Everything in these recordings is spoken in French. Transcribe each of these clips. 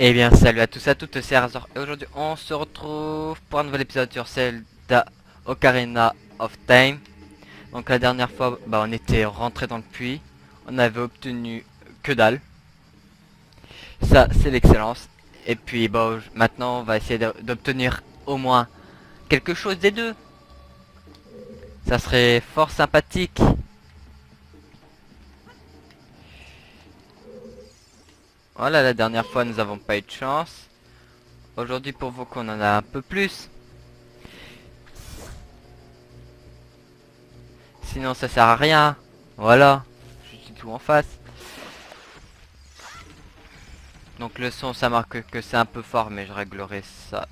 Eh bien salut à tous et à toutes, c'est Razor et aujourd'hui on se retrouve pour un nouvel épisode sur Zelda Ocarina of Time. Donc la dernière fois on était rentré dans le puits, on avait obtenu que dalle, ça c'est l'excellence. Et puis maintenant on va essayer d'obtenir au moins quelque chose des deux, ça serait fort sympathique. Voilà, la dernière fois nous avons pas eu de chance, aujourd'hui pour vous qu'on en a un peu plus. Sinon ça sert à rien. Voilà. Je dis tout en face. Donc le son ça marque que c'est un peu fort mais je réglerai ça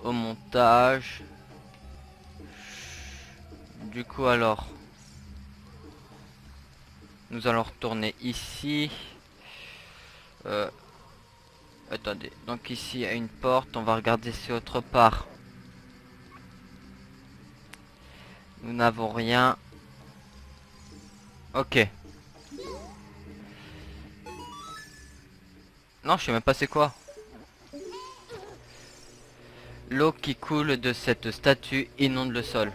au montage. Du coup alors nous allons retourner ici. Euh, Attendez. Donc ici il y a une porte. On va regarder si autre part nous n'avons rien. Ok. Non je sais même pas c'est quoi. L'eau qui coule de cette statue inonde le sol.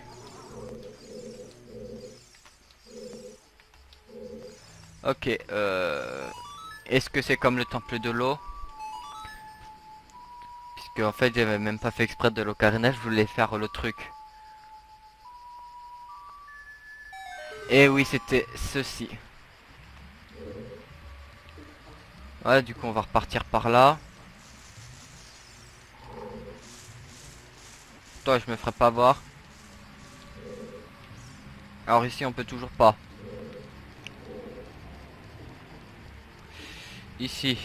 Ok, est-ce que c'est comme le temple de l'eau? Puisque en fait j'avais même pas fait exprès de l'ocarina, je voulais faire le truc. Et oui, c'était ceci. Voilà, du coup on va repartir par là. Toi, je me ferai pas voir. Alors ici on peut toujours pas. Ici.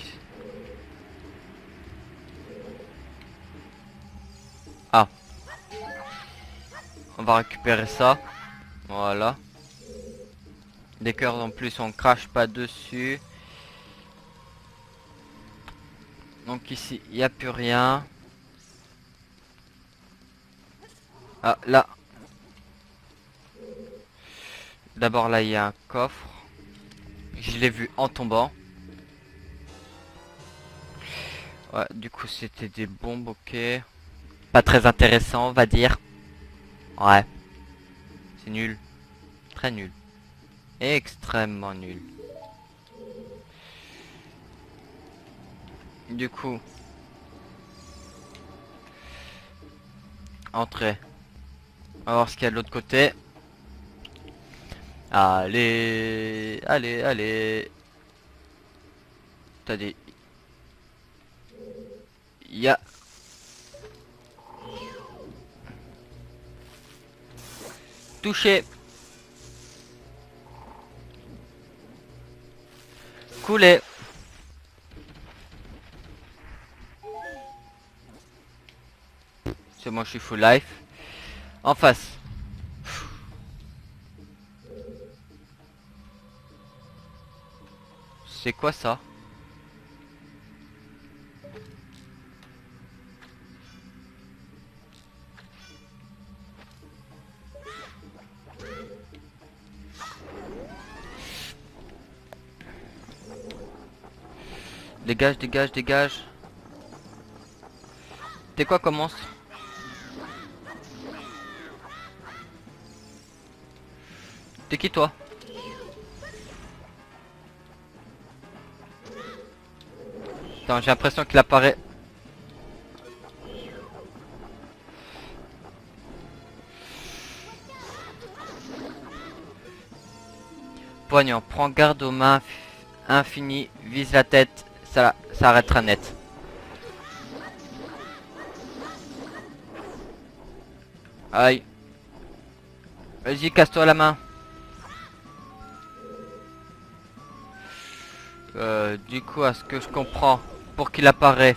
Ah, on va récupérer ça. Voilà. Des cœurs en plus, on crache pas dessus. Donc ici, il n'y a plus rien. Ah, là. D'abord là, il y a un coffre. Je l'ai vu en tombant. Ouais, du coup, c'était des bombes, ok. Pas très intéressant, on va dire. Ouais. C'est nul. Très nul. Extrêmement nul. Du coup, entrée. On va voir ce qu'il y a de l'autre côté. Allez, allez, allez. T'as des... Il y a... Touché. Coulé. C'est moi, je suis full life. En face. C'est quoi ça? Dégage, dégage, dégage. T'es quoi comme monstre? T'es qui toi? Attends, j'ai l'impression qu'il apparaît. Poignant, prends garde aux mains infinies, vise la tête, ça arrêtera net. Aïe. Vas-y, casse-toi la main. Du coup, à ce que je comprends, pour qu'il apparaît,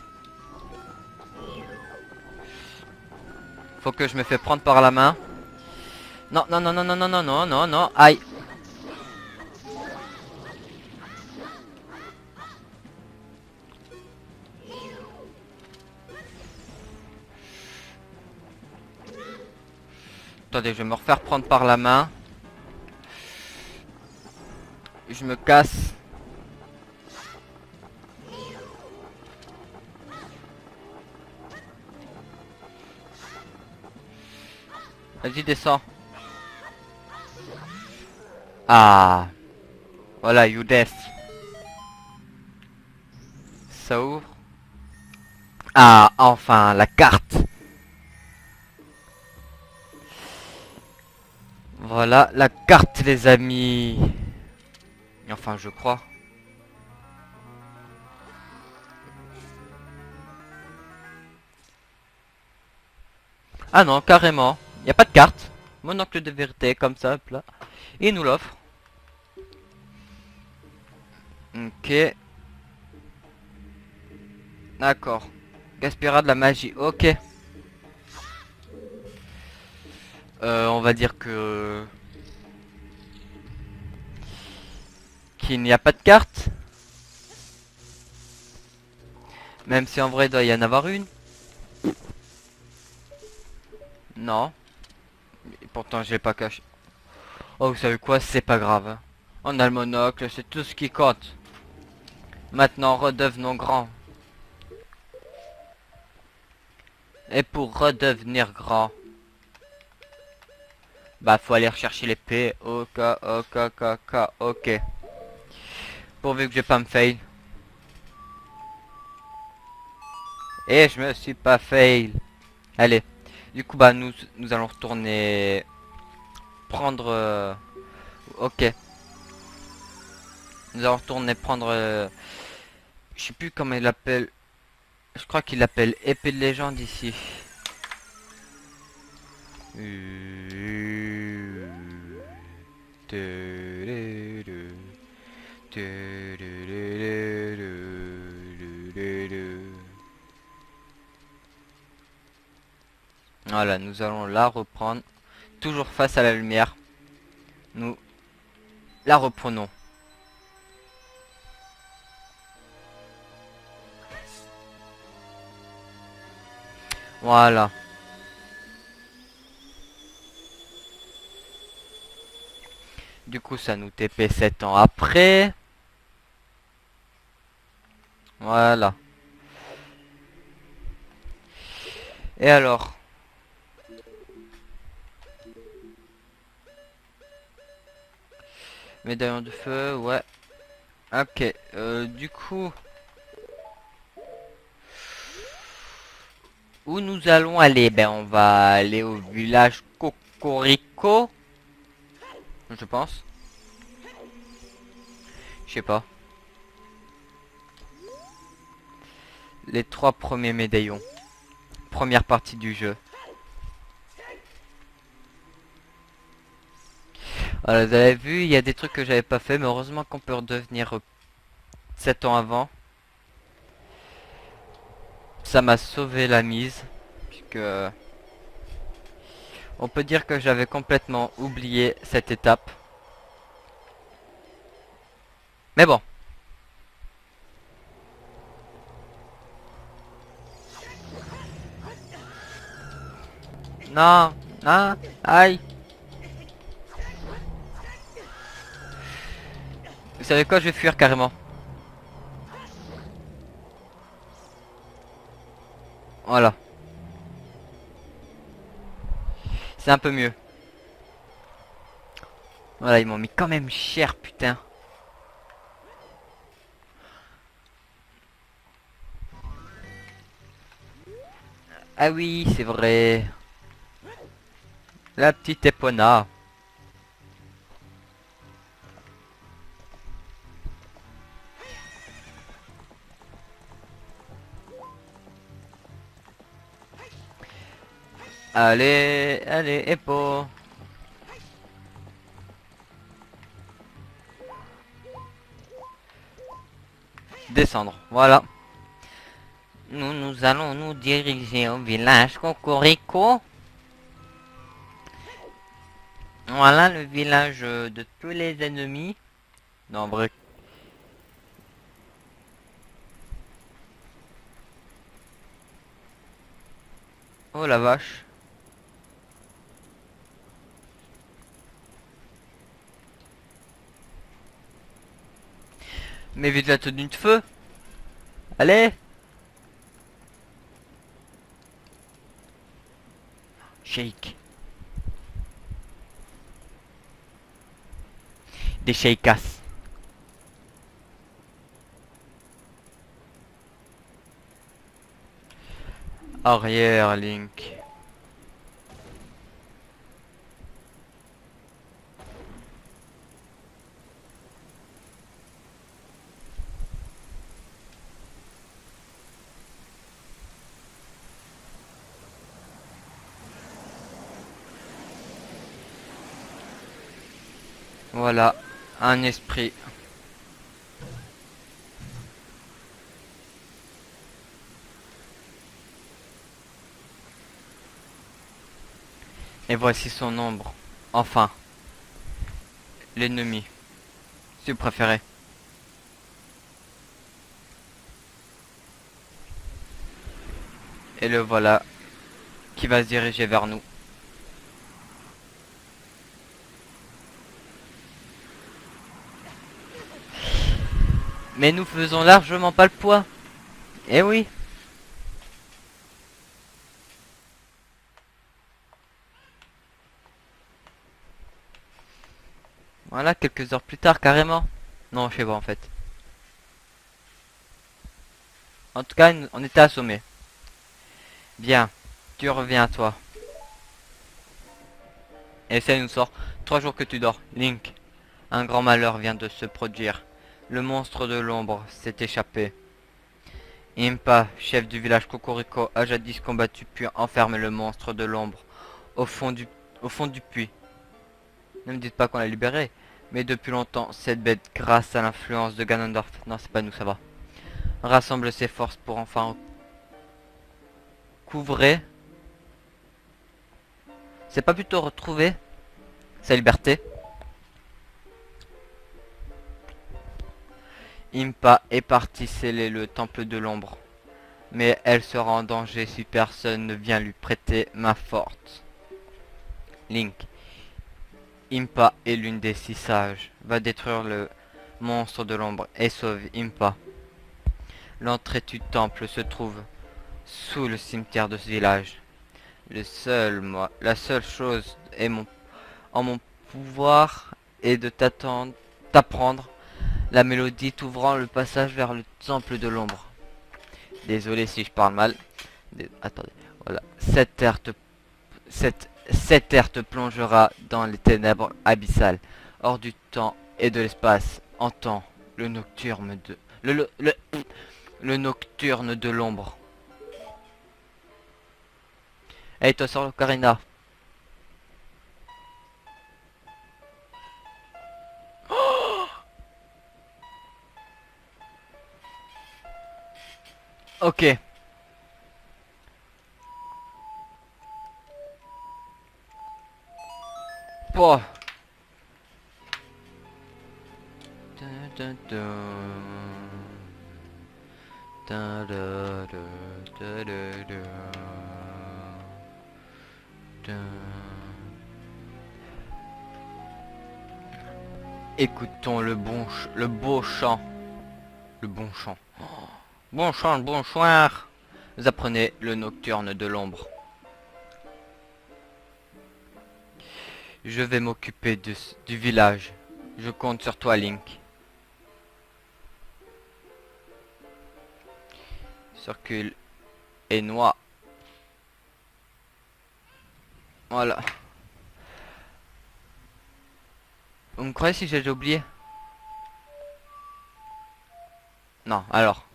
faut que je me fais prendre par la main. Non, non, non, non, non, non, non, non, non, non, aïe. Attendez, je vais me refaire prendre par la main. Je me casse. Vas-y, descends. Ah. Voilà, you death. Ça ouvre. Ah, enfin, la carte. Voilà, la carte, les amis. Enfin, je crois. Ah non, carrément. Y a pas de carte. Monocle de vérité, comme ça, hop là. Il nous l'offre. Ok. D'accord. Gaspillera de la magie. Ok. On va dire que... qu'il n'y a pas de carte. Même si en vrai, il doit y en avoir une. Non. Et pourtant, je l'ai pas caché. Oh, vous savez quoi? C'est pas grave, hein. On a le monocle, c'est tout ce qui compte. Maintenant, redevenons grands. Et pour redevenir grand, bah faut aller rechercher l'épée. Ok, ok, ok, ok, ok. Pourvu que je vais pas me fail. Et je me suis pas fail. Allez. Du coup, bah nous allons retourner prendre... ok. Nous allons retourner prendre... je sais plus comment il l'appelle. Je crois qu'il l'appelle épée de légende ici. Voilà, nous allons la reprendre. Toujours face à la lumière. Nous la reprenons. Voilà. Du coup, ça nous TP 7 ans après. Voilà. Et alors? Médaillon de feu, ouais. Ok. Du coup, où nous allons aller? Ben, on va aller au village Cocorico. Je pense. Je sais pas. Les 3 premiers médaillons. Première partie du jeu. Voilà, vous avez vu, il y a des trucs que j'avais pas fait, mais heureusement qu'on peut redevenir 7 ans avant. Ça m'a sauvé la mise. Puisque... on peut dire que j'avais complètement oublié cette étape. Mais bon. Non, non, aïe. Vous savez quoi, je vais fuir carrément. Voilà. C'est un peu mieux. Voilà, ils m'ont mis quand même cher, putain. Ah oui, c'est vrai. La petite Epona. Allez, allez, Epo. Descendre, voilà. Nous allons nous diriger au village Cocorico. Voilà le village de tous les ennemis. Non, en vrai. Oh la vache. Mais vite la tenue de feu. Allez. Shake. des sheikas. Arrière, Link. Voilà, un esprit. Et voici son ombre. Enfin, l'ennemi. Si vous préférez. Et le voilà qui va se diriger vers nous. Mais nous faisons largement pas le poids. Eh oui. Voilà, quelques heures plus tard, carrément. Non, je sais pas en fait. En tout cas, on était assommés. Bien, tu reviens à toi. Et ça nous sort 3 jours que tu dors. Link, un grand malheur vient de se produire. Le monstre de l'ombre s'est échappé. Impa, chef du village Cocorico, a jadis combattu puis enfermé le monstre de l'ombre au fond du, au fond du puits. Ne me dites pas qu'on l'a libéré. Mais depuis longtemps, cette bête, grâce à l'influence de Ganondorf, non c'est pas nous, ça va, rassemble ses forces pour enfin couvrer. C'est pas plutôt retrouver sa liberté. Impa est parti sceller le temple de l'ombre. Mais elle sera en danger si personne ne vient lui prêter main forte. Link. Impa est l'une des 6 sages. Va détruire le monstre de l'ombre et sauve Impa. L'entrée du temple se trouve sous le cimetière de ce village. La seule chose en mon pouvoir est de t'apprendre la mélodie t'ouvrant le passage vers le temple de l'ombre. Désolé si je parle mal. Attendez, voilà. Cette terre te plongera dans les ténèbres abyssales, hors du temps et de l'espace. Entends le nocturne de... Le nocturne de l'ombre. Hey toi sur l'ocarina. Ok. Bon. Dun, dun, dun. Dun, dun, dun, dun, dun, dun. Écoutons le beau chant. Le bon chant. Bon chant, bonsoir. Vous apprenez le nocturne de l'ombre. Je vais m'occuper du village. Je compte sur toi, Link. Circule et noie. Voilà. Vous me croyez si j'ai déjà oublié? Non, alors.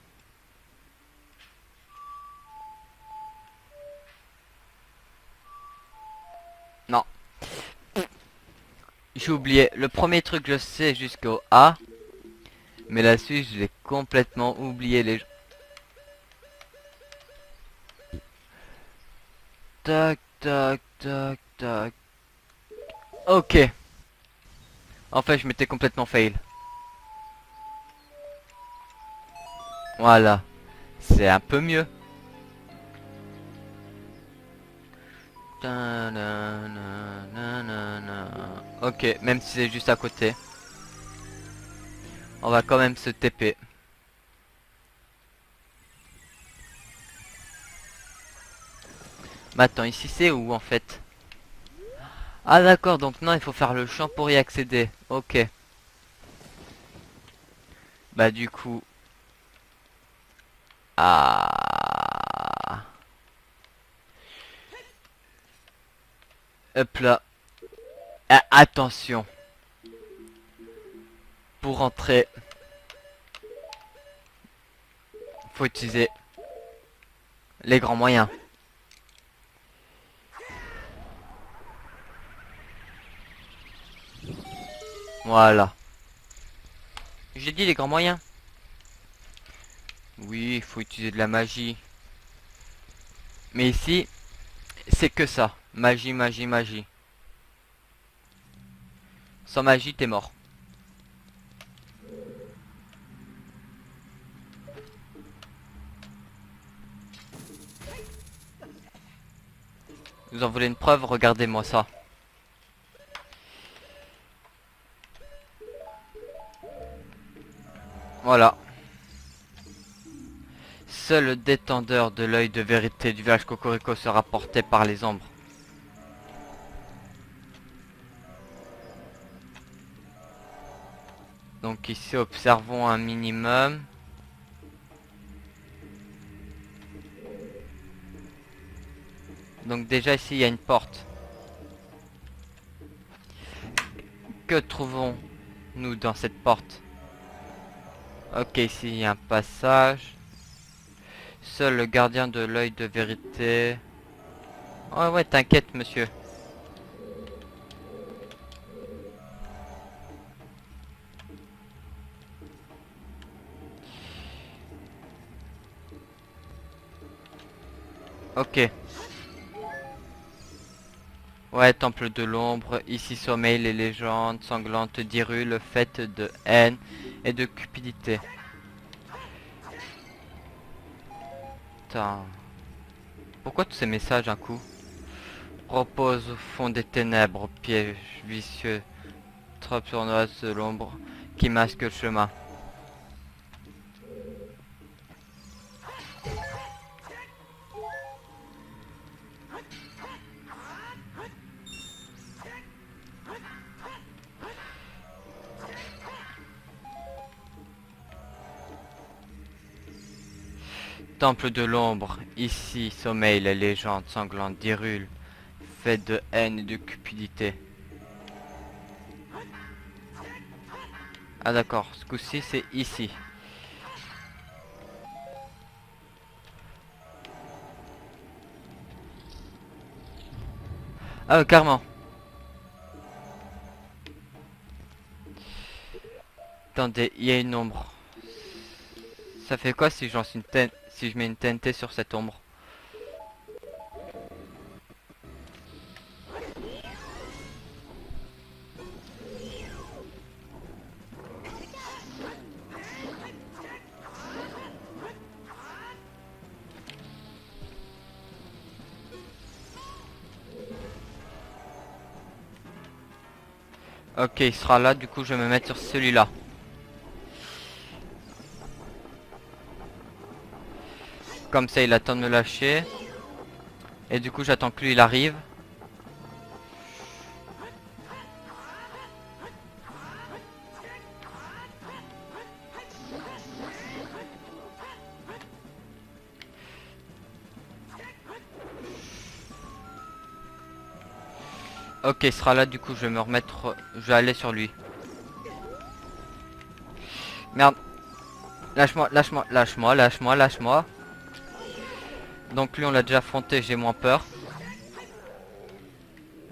Non. J'ai oublié. Le premier truc, je sais jusqu'au A. Mais la suite, je l'ai complètement oublié. Tac, tac, tac, tac. Ok. En fait, je m'étais complètement fail. Voilà. C'est un peu mieux. Ok, même si c'est juste à côté. On va quand même se TP. Mais attends, ici c'est où en fait? Ah d'accord, donc non, il faut faire le champ pour y accéder. Ok. Bah du coup... Ah... Hop là. Ah, attention. Pour rentrer, faut utiliser les grands moyens. Voilà. J'ai dit les grands moyens. Oui, il faut utiliser de la magie. Mais ici, c'est que ça. Magie, magie, magie. Sans magie, t'es mort. Vous en voulez une preuve? Regardez-moi ça. Voilà. Seul le détendeur de l'œil de vérité du village Cocorico sera porté par les ombres. Donc ici, observons un minimum. Donc déjà ici, il y a une porte. Que trouvons-nous dans cette porte? Ok, ici, il y a un passage. Seul le gardien de l'œil de vérité... Oh ouais, t'inquiète, monsieur. Ok. Ouais, temple de l'ombre, ici sommeillent les légendes sanglantes d'Hyrule, faites de haine et de cupidité. Putain. Pourquoi tous ces messages d'un coup? Repose au fond des ténèbres, piège vicieux, trappe sournoise de l'ombre qui masque le chemin. Temple de l'ombre, ici sommeillent les légendes sanglantes d'Hyrule, faites de haine et de cupidité. Ah d'accord, ce coup-ci c'est ici. Ah carrément. Attendez, il y a une ombre. Ça fait quoi si si je mets une TNT sur cette ombre? Ok, il sera là, du coup je vais me mettre sur celui-là. Comme ça il attend de me lâcher. Et du coup j'attends que lui il arrive. Ok, il sera là, du coup je vais me remettre... Je vais aller sur lui. Merde. Lâche-moi, lâche-moi, lâche-moi, lâche-moi, lâche-moi. Donc lui on l'a déjà affronté, j'ai moins peur.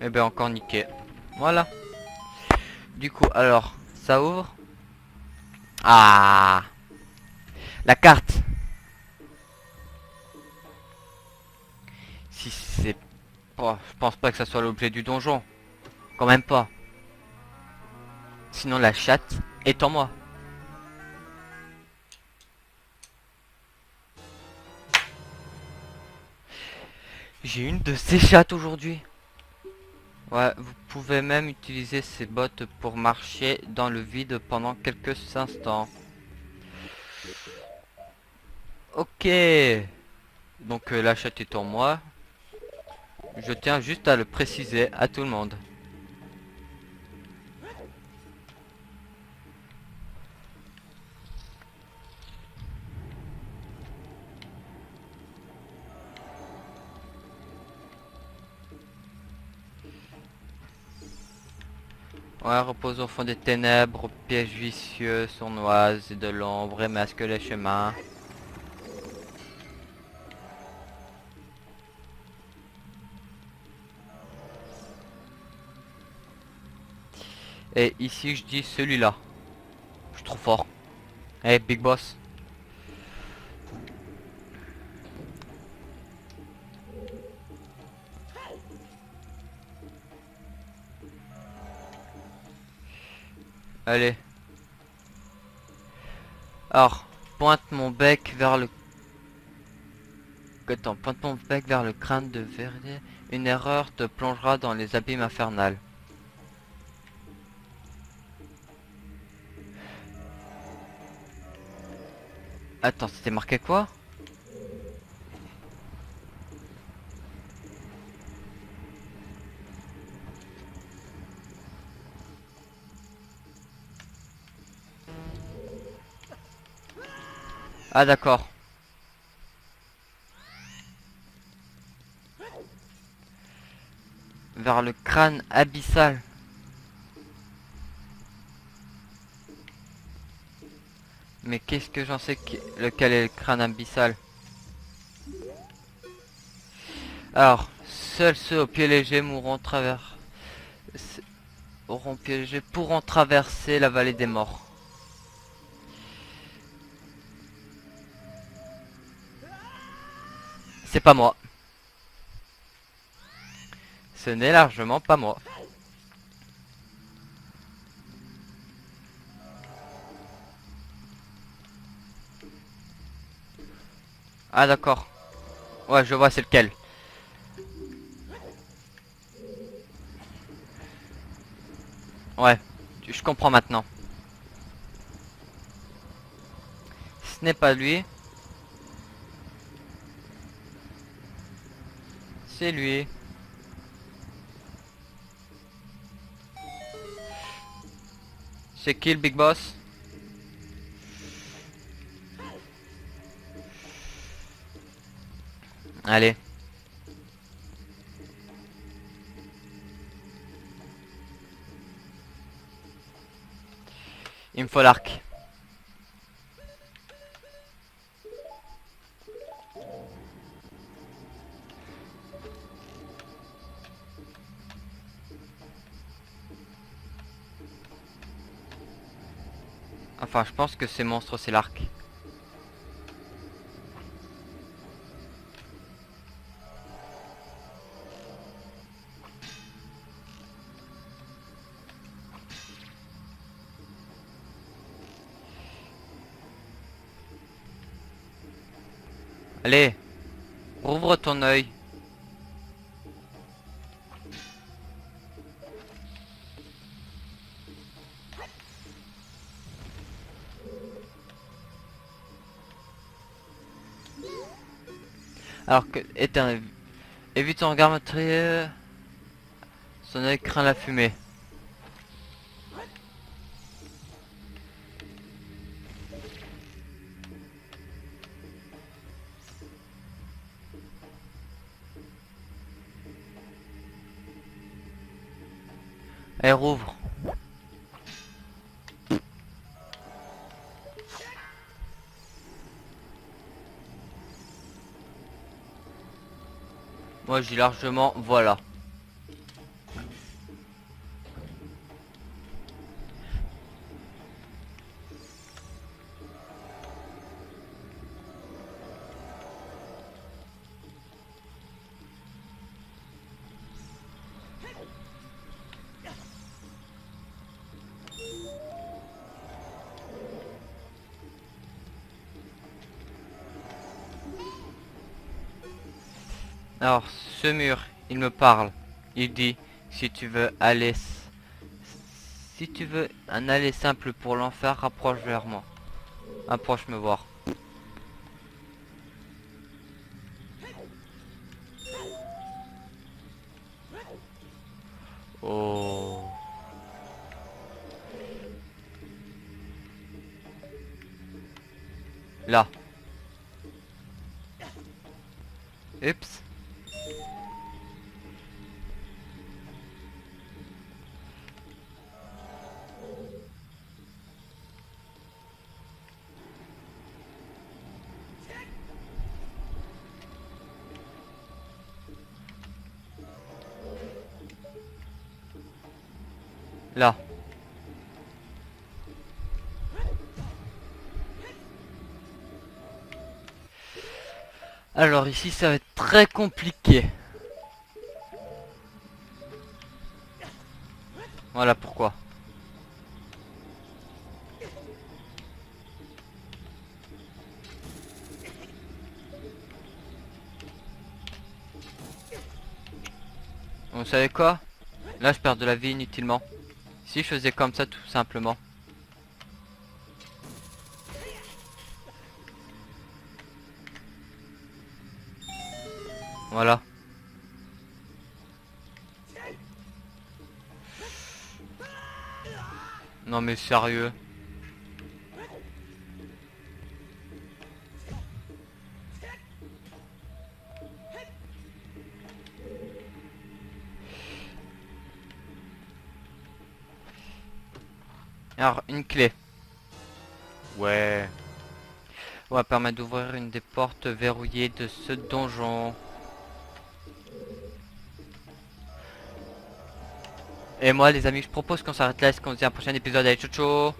Et ben encore niqué. Voilà. Du coup alors, ça ouvre. Ah, la carte. Si c'est pas... Je pense pas que ça soit l'objet du donjon. Quand même pas. Sinon la chatte est en moi. J'ai une de ces chattes aujourd'hui. Ouais, vous pouvez même utiliser ces bottes pour marcher dans le vide pendant quelques instants. Ok. Donc la chatte est en moi. Je tiens juste à le préciser à tout le monde. Ouais, repose au fond des ténèbres, pièges vicieux, sournoises et de l'ombre et masque les chemins. Et ici je dis celui-là. Je suis trop fort. Hey, Big Boss. Allez. Alors, pointe mon bec vers le... Attends, pointe mon bec vers le crâne de Verdier. Une erreur te plongera dans les abîmes infernales. Attends, c'était marqué quoi? Ah d'accord. Vers le crâne abyssal. Mais qu'est-ce que j'en sais lequel est le crâne abyssal? Alors, seuls ceux au pied léger auront pied léger pourront traverser la vallée des morts. C'est pas moi. Ce n'est largement pas moi. Ah d'accord. Ouais, je vois c'est lequel. Ouais, je comprends maintenant. Ce n'est pas lui. C'est lui. C'est qui le Big Boss? Allez. Il me faut l'arc. Enfin, je pense que ces monstres, c'est l'arc. Allez, rouvre ton œil. Alors que évite son regard meurtrier. Son œil craint la fumée. Allez, rouvre. Moi, j'ai largement, voilà. Alors, ce mur, il me parle. Il dit, si tu veux aller, si tu veux un aller simple pour l'enfer, rapproche vers moi. Approche me voir. Oh. Là. Oups. Là. Alors ici ça va être très compliqué. Voilà pourquoi. Vous savez quoi? Là je perds de la vie inutilement. Si je faisais comme ça tout simplement. Voilà. Non mais sérieux. Alors une clé. Ouais. On va permettre d'ouvrir une des portes verrouillées de ce donjon. Et moi les amis je propose qu'on s'arrête là, est-ce qu'on se dit à un prochain épisode, allez ciao ciao.